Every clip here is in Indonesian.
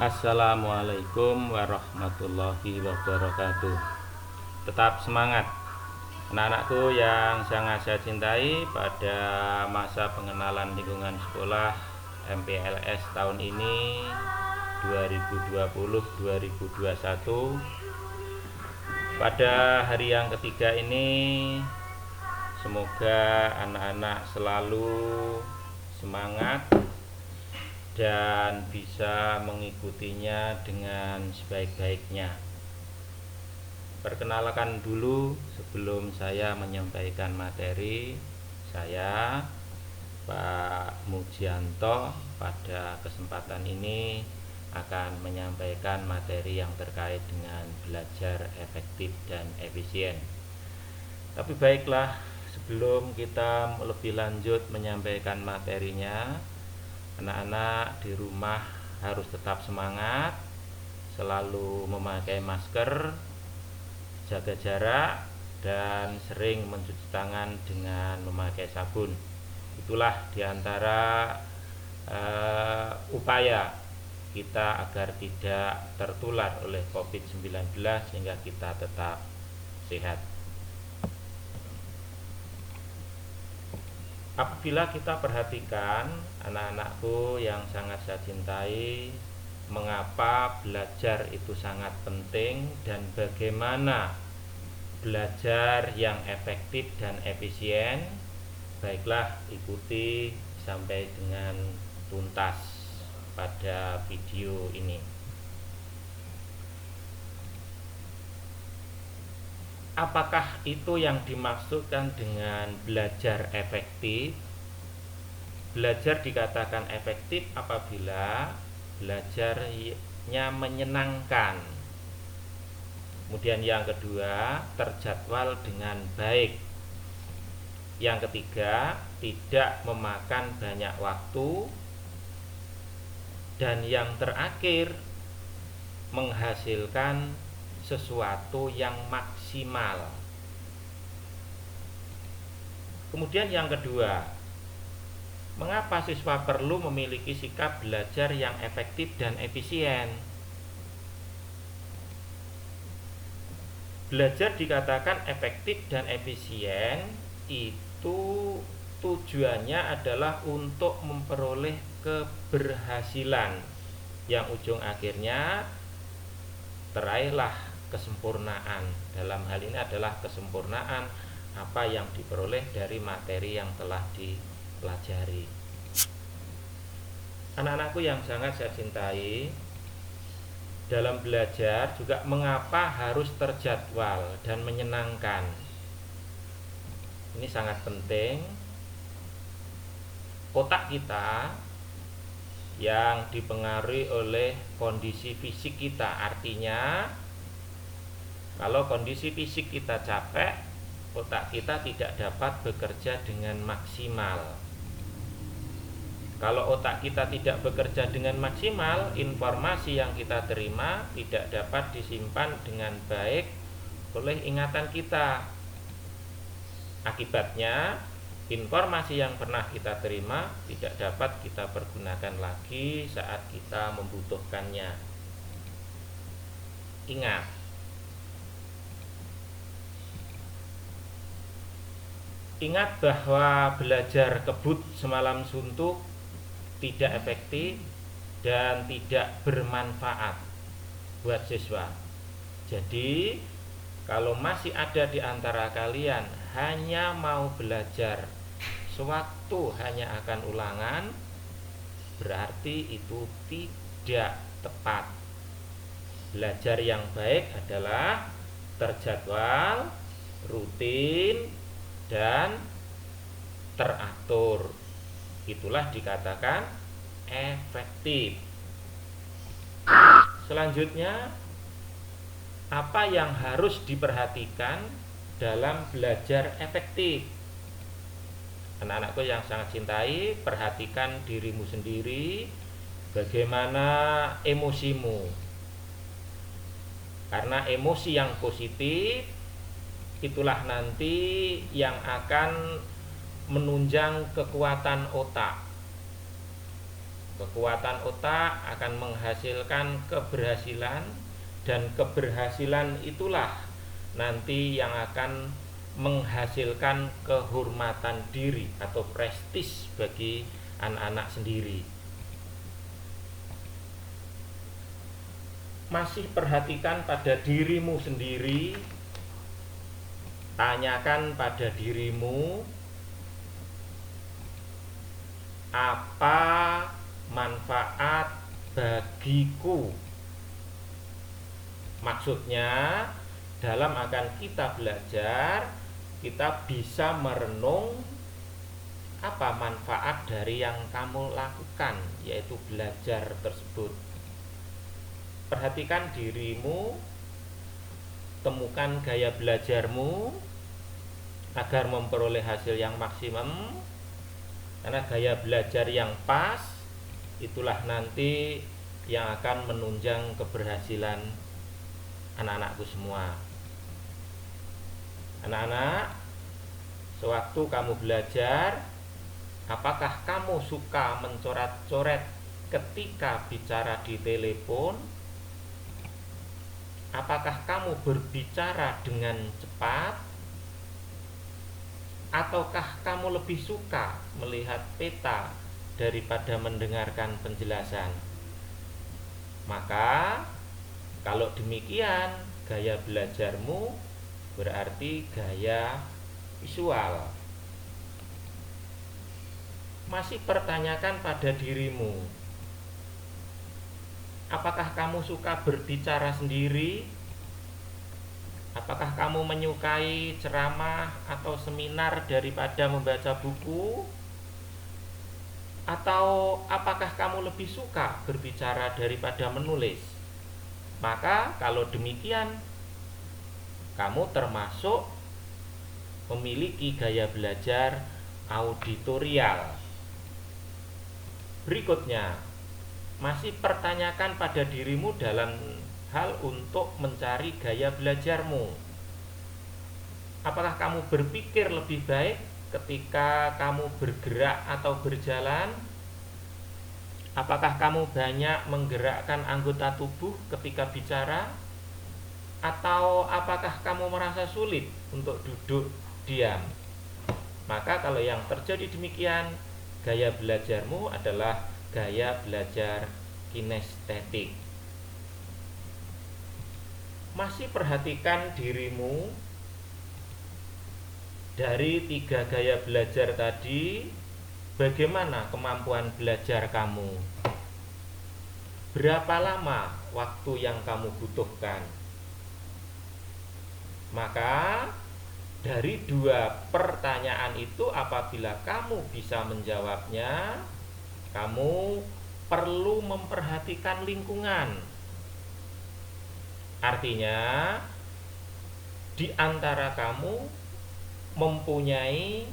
Assalamualaikum warahmatullahi wabarakatuh. Tetap semangat anak-anakku yang sangat saya cintai. Pada masa pengenalan lingkungan sekolah MPLS tahun ini 2020-2021, pada hari yang ketiga ini, semoga anak-anak selalu semangat dan bisa mengikutinya dengan sebaik-baiknya. Perkenalkan dulu sebelum saya menyampaikan materi, saya Pak Mujianto pada kesempatan ini akan menyampaikan materi yang terkait dengan belajar efektif dan efisien. Tapi baiklah, sebelum kita lebih lanjut menyampaikan materinya, anak-anak di rumah harus tetap semangat, selalu memakai masker, jaga jarak, dan sering mencuci tangan dengan memakai sabun. Itulah diantara upaya kita agar tidak tertular oleh COVID-19 sehingga kita tetap sehat. Apabila kita perhatikan, anak-anakku yang sangat saya cintai, mengapa belajar itu sangat penting dan bagaimana belajar yang efektif dan efisien, baiklah ikuti sampai dengan tuntas pada video ini. Apakah itu yang dimaksudkan dengan belajar efektif? Belajar dikatakan efektif apabila belajarnya menyenangkan. Kemudian yang kedua, terjadwal dengan baik. Yang ketiga, tidak memakan banyak waktu. Dan yang terakhir, menghasilkan sesuatu yang maksimal. Kemudian yang kedua, mengapa siswa perlu memiliki sikap belajar yang efektif dan efisien? Belajar dikatakan efektif dan efisien itu tujuannya adalah untuk memperoleh keberhasilan yang ujung akhirnya teraihlah kesempurnaan. Dalam hal ini adalah kesempurnaan apa yang diperoleh dari materi yang telah dipelajari. Anak-anakku yang sangat saya cintai, dalam belajar juga mengapa harus terjadwal dan menyenangkan. Ini sangat penting. Otak kita yang dipengaruhi oleh kondisi fisik kita, artinya kalau kondisi fisik kita capek, otak kita tidak dapat bekerja dengan maksimal. Kalau otak kita tidak bekerja dengan maksimal, informasi yang kita terima tidak dapat disimpan dengan baik oleh ingatan kita. Akibatnya, informasi yang pernah kita terima tidak dapat kita pergunakan lagi saat kita membutuhkannya. Ingat bahwa belajar kebut semalam suntuk tidak efektif dan tidak bermanfaat buat siswa. Jadi, kalau masih ada di antara kalian hanya mau belajar sewaktu hanya akan ulangan, berarti itu tidak tepat. Belajar yang baik adalah terjadwal, rutin, dan teratur. Itulah dikatakan efektif. Selanjutnya, apa yang harus diperhatikan dalam belajar efektif? Anak-anakku yang sangat cintai, perhatikan dirimu sendiri, bagaimana emosimu. Karena emosi yang positif itulah nanti yang akan menunjang kekuatan otak. Kekuatan otak akan menghasilkan keberhasilan, dan keberhasilan itulah nanti yang akan menghasilkan kehormatan diri atau prestis bagi anak-anak sendiri. Masih perhatikan pada dirimu sendiri, tanyakan pada dirimu, apa manfaat bagiku. Maksudnya, dalam akan kita belajar, kita bisa merenung apa manfaat dari yang kamu lakukan, yaitu belajar tersebut. Perhatikan dirimu, temukan gaya belajarmu agar memperoleh hasil yang maksimum. Karena gaya belajar yang pas itulah nanti yang akan menunjang keberhasilan anak-anakku semua. Anak-anak, sewaktu kamu belajar, apakah kamu suka mencoret-coret ketika bicara di telepon? Apakah kamu berbicara dengan cepat? Ataukah kamu lebih suka melihat peta daripada mendengarkan penjelasan? Maka kalau demikian, gaya belajarmu berarti gaya visual. Masih pertanyakan pada dirimu, apakah kamu suka berbicara sendiri? Apakah kamu menyukai ceramah atau seminar daripada membaca buku? Atau apakah kamu lebih suka berbicara daripada menulis? Maka kalau demikian, kamu termasuk memiliki gaya belajar auditorial. Berikutnya, masih pertanyakan pada dirimu dalam hal untuk mencari gaya belajarmu. Apakah kamu berpikir lebih baik ketika kamu bergerak atau berjalan? Apakah kamu banyak menggerakkan anggota tubuh ketika bicara? Atau apakah kamu merasa sulit untuk duduk diam? Maka kalau yang terjadi demikian, gaya belajarmu adalah gaya belajar kinestetik. Masih perhatikan dirimu dari 3 gaya belajar tadi, bagaimana kemampuan belajar kamu? Berapa lama waktu yang kamu butuhkan? Maka dari 2 pertanyaan itu, apabila kamu bisa menjawabnya, kamu perlu memperhatikan lingkungan. Artinya, di antara kamu mempunyai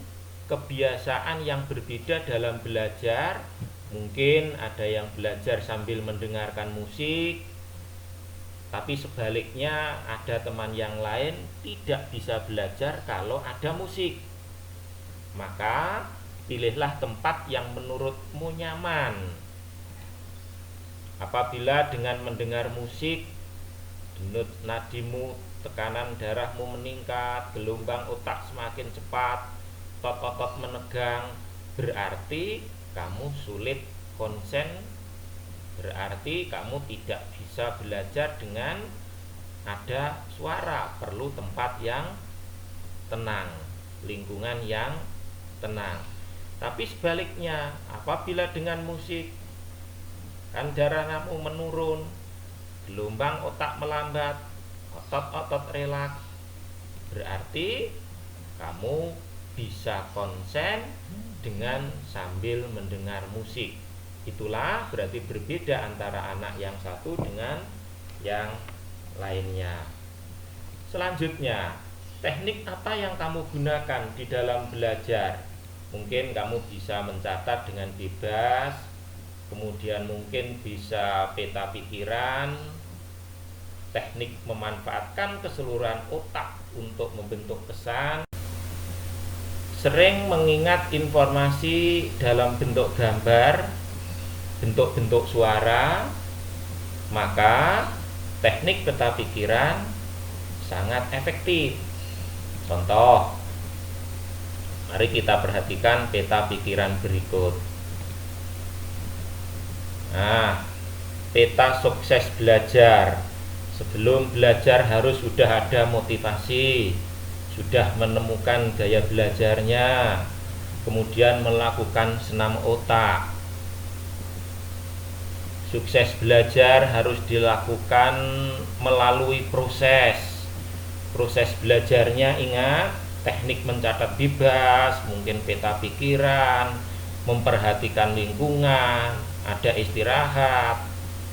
kebiasaan yang berbeda dalam belajar. Mungkin ada yang belajar sambil mendengarkan musik, tapi sebaliknya ada teman yang lain tidak bisa belajar kalau ada musik. Maka pilihlah tempat yang menurutmu nyaman. Apabila dengan mendengar musik, denyut nadimu, tekanan darahmu meningkat, gelombang otak semakin cepat, otot-otot menegang, berarti kamu sulit konsen, berarti kamu tidak bisa belajar dengan ada suara, perlu tempat yang tenang, lingkungan yang tenang. Tapi sebaliknya, apabila dengan musik, kan darahmu menurun, gelombang otak melambat, otot-otot relaks, berarti kamu bisa konsen dengan sambil mendengar musik. Itulah berarti berbeda antara anak yang satu dengan yang lainnya. Selanjutnya, teknik apa yang kamu gunakan di dalam belajar? Mungkin kamu bisa mencatat dengan bebas, kemudian mungkin bisa peta pikiran, teknik memanfaatkan keseluruhan otak untuk membentuk pesan, sering mengingat informasi dalam bentuk gambar, bentuk-bentuk suara, maka teknik peta pikiran sangat efektif. Contoh, mari kita perhatikan peta pikiran berikut. Nah, peta sukses belajar. Sebelum belajar harus sudah ada motivasi, sudah menemukan gaya belajarnya, kemudian melakukan senam otak. Sukses belajar harus dilakukan melalui proses belajarnya. Ingat, teknik mencatat bebas, mungkin peta pikiran, memperhatikan lingkungan, ada istirahat,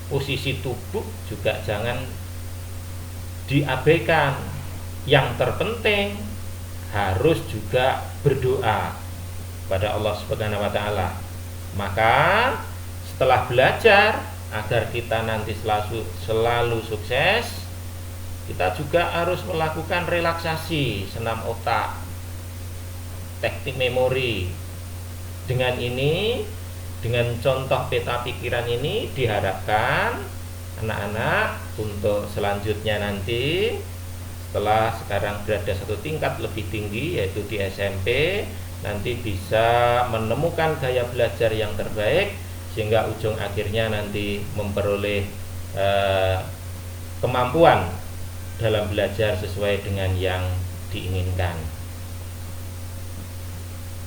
posisi tubuh juga jangan diabaikan. Yang terpenting harus juga berdoa pada Allah Subhanahu wa taala. Maka setelah belajar agar kita nanti selalu sukses, kita juga harus melakukan relaksasi, senam otak, teknik memori. Dengan ini, dengan contoh peta pikiran ini, diharapkan anak-anak untuk selanjutnya nanti, setelah sekarang berada satu tingkat lebih tinggi yaitu di SMP, nanti bisa menemukan gaya belajar yang terbaik, sehingga ujung akhirnya nanti memperoleh kemampuan dalam belajar sesuai dengan yang diinginkan.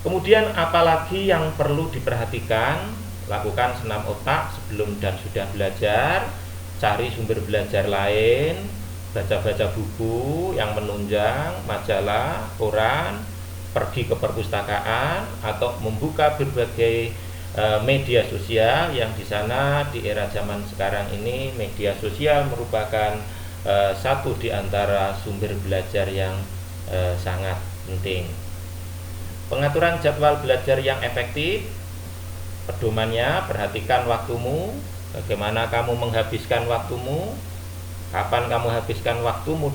Kemudian apalagi yang perlu diperhatikan? Lakukan senam otak sebelum dan sudah belajar, cari sumber belajar lain, baca-baca buku yang menunjang, majalah, koran, pergi ke perpustakaan, atau membuka berbagai media sosial yang di sana di era zaman sekarang ini media sosial merupakan satu di antara sumber belajar yang sangat penting. Pengaturan jadwal belajar yang efektif, pedomannya perhatikan waktumu, bagaimana kamu menghabiskan waktumu, kapan kamu habiskan waktumu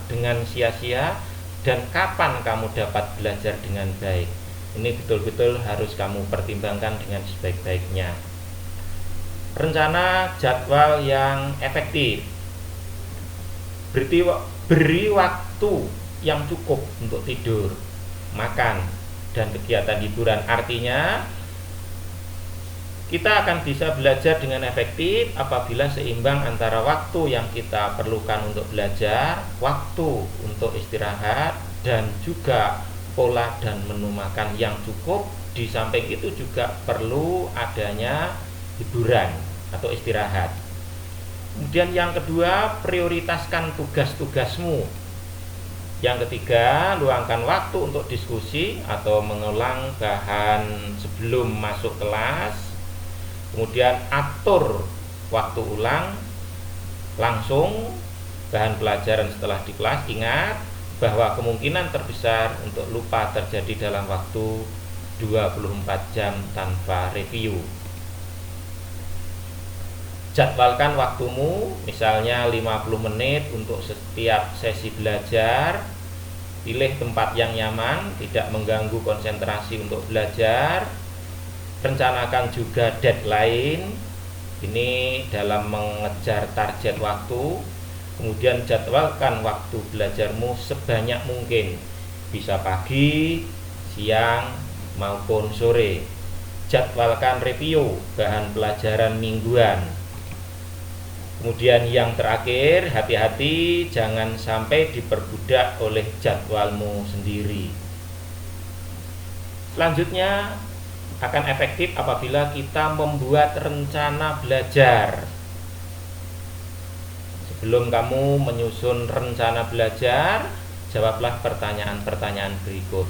dengan sia-sia, dan kapan kamu dapat belajar dengan baik. Ini betul-betul harus kamu pertimbangkan dengan sebaik-baiknya. Rencana jadwal yang efektif. Beri waktu yang cukup untuk tidur, makan, dan kegiatan hiburan. Artinya, kita akan bisa belajar dengan efektif apabila seimbang antara waktu yang kita perlukan untuk belajar, waktu untuk istirahat, dan juga pola dan menu makan yang cukup. Di samping itu juga perlu adanya hiburan atau istirahat. Kemudian yang kedua, prioritaskan tugas-tugasmu. Yang ketiga, luangkan waktu untuk diskusi atau mengulang bahan sebelum masuk kelas. Kemudian atur waktu ulang langsung bahan pelajaran setelah di kelas. Ingat bahwa kemungkinan terbesar untuk lupa terjadi dalam waktu 24 jam tanpa review. Jadwalkan waktumu, misalnya 50 menit untuk setiap sesi belajar. Pilih tempat yang nyaman, tidak mengganggu konsentrasi untuk belajar. Rencanakan juga deadline, ini dalam mengejar target waktu. Kemudian jadwalkan waktu belajarmu sebanyak mungkin, bisa pagi, siang, maupun sore. Jadwalkan review bahan pelajaran mingguan. Kemudian yang terakhir, hati-hati jangan sampai diperbudak oleh jadwalmu sendiri. Selanjutnya, akan efektif apabila kita membuat rencana belajar. Sebelum kamu menyusun rencana belajar, jawablah pertanyaan-pertanyaan berikut.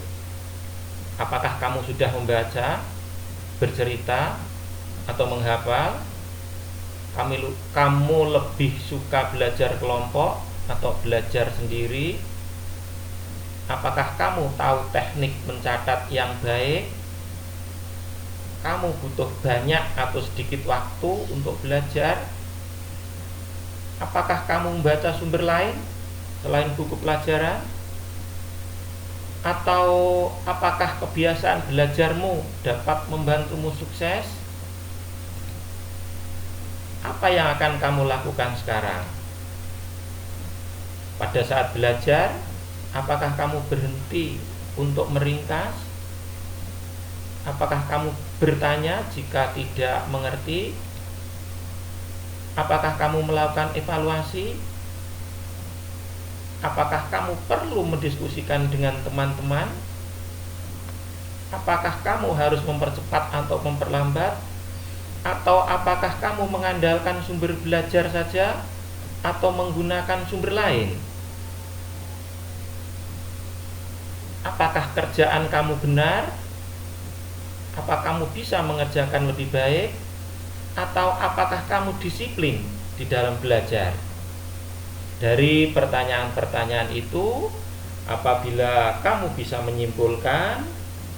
Apakah kamu sudah membaca, bercerita, atau menghafal? Kamu lebih suka belajar kelompok atau belajar sendiri? Apakah kamu tahu teknik mencatat yang baik? Kamu butuh banyak atau sedikit waktu untuk belajar? Apakah kamu membaca sumber lain selain buku pelajaran? Atau apakah kebiasaan belajarmu dapat membantumu sukses? apa yang akan kamu lakukan sekarang? Pada saat belajar, apakah kamu berhenti untuk meringkas? Apakah kamu bertanya jika tidak mengerti? Apakah kamu melakukan evaluasi? Apakah kamu perlu mendiskusikan dengan teman-teman? Apakah kamu harus mempercepat atau memperlambat? Atau apakah kamu mengandalkan sumber belajar saja atau menggunakan sumber lain? Apakah kerjaan kamu benar? Apa kamu bisa mengerjakan lebih baik? Atau apakah kamu disiplin di dalam belajar? Dari pertanyaan-pertanyaan itu, apabila kamu bisa menyimpulkan,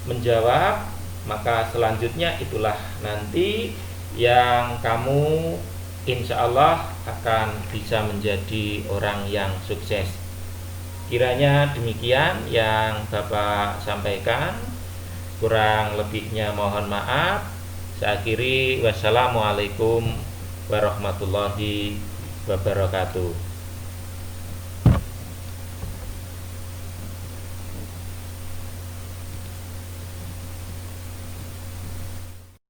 menjawab, maka selanjutnya itulah nanti yang kamu insya Allah akan bisa menjadi orang yang sukses. Kiranya demikian yang Bapak sampaikan. Kurang lebihnya mohon maaf. Saya akhiri, wassalamualaikum warahmatullahi wabarakatuh.